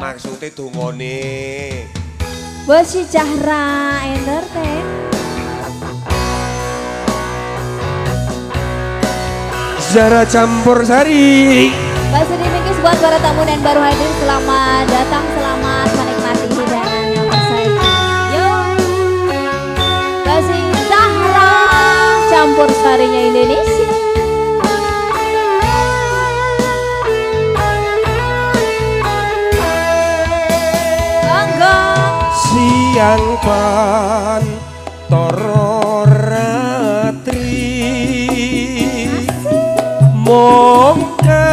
Maksudnya dungone Bosi Cahra Entertain. Zara Campur Sari. Bahasa dimikis buat para tamu dan baru hadir. Selamat datang, selamat menikmati hidangan yang bersaji. Yo, Bosi Cahra Campur Sarinya Indonesia. Siang pan toro ratri mongka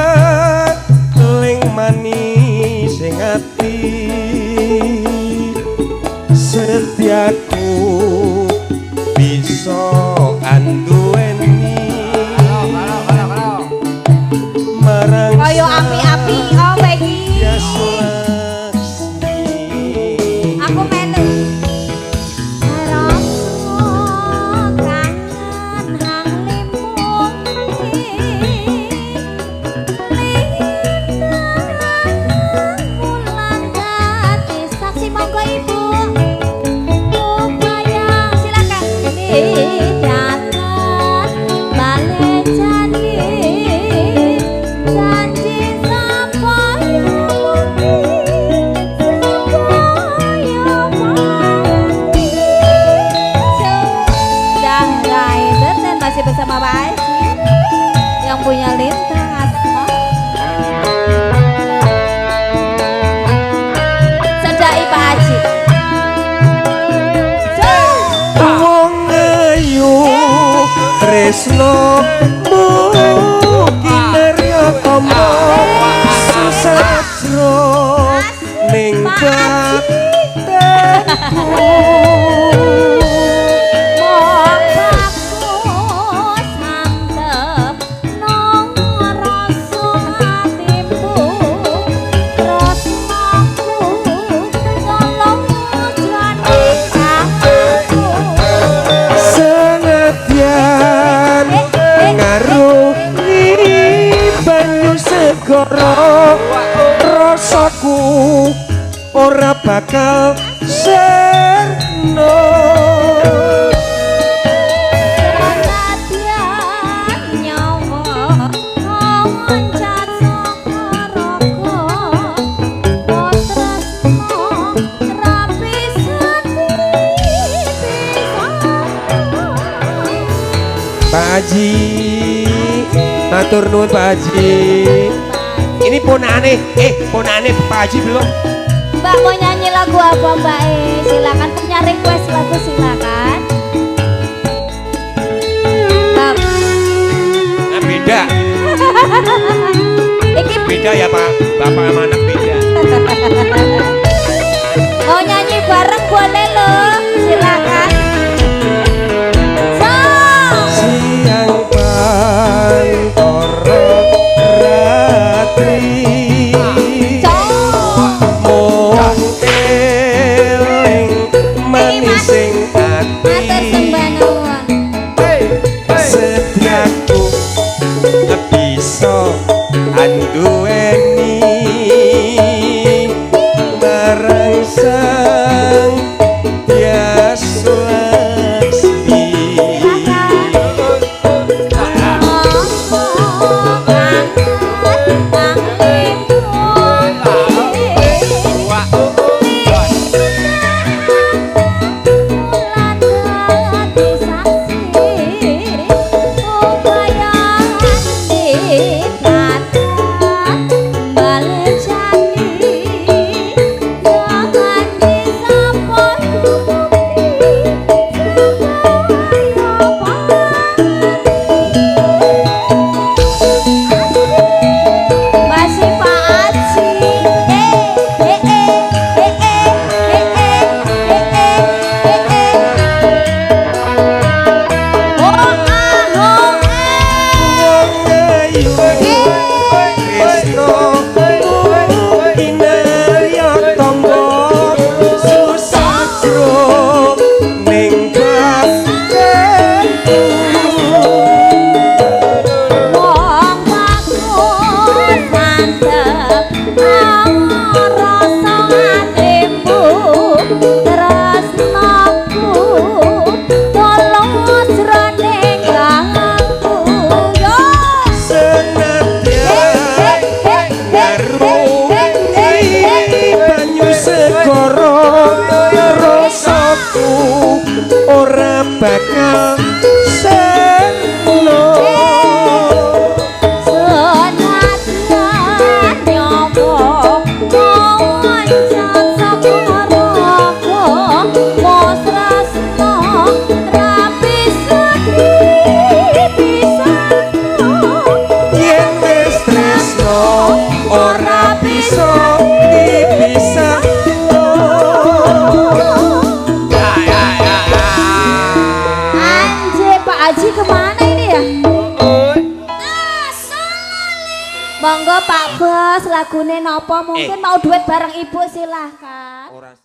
ling manis sing ati setiaku bisa anduweni marang koyo api-api oh Peggy aku melu bersama Pak Haji yang punya lintang asma. Sedai Pak Haji. Wong ayu tresno kinarya tomo susatro ning batenku. Rasaku ora bakal serno Perhatian nyawa loncat saka raga potresno rapi sendiri Pak Haji matur nuwun Pak Haji. Ini ponane, ponane Pak Haji belum? Mbak mau nyanyi lagu apa Mbak? Silakan punya request lagu silakan. Mbak. Nah, beda. Iki Beda ya Pak, Bapak sama anak beda. mau nyanyi bareng boleh loh, silakan. Siang pantoro ratri anduweni barang sang apa mungkin mau duet bareng ibu silahkan. Ora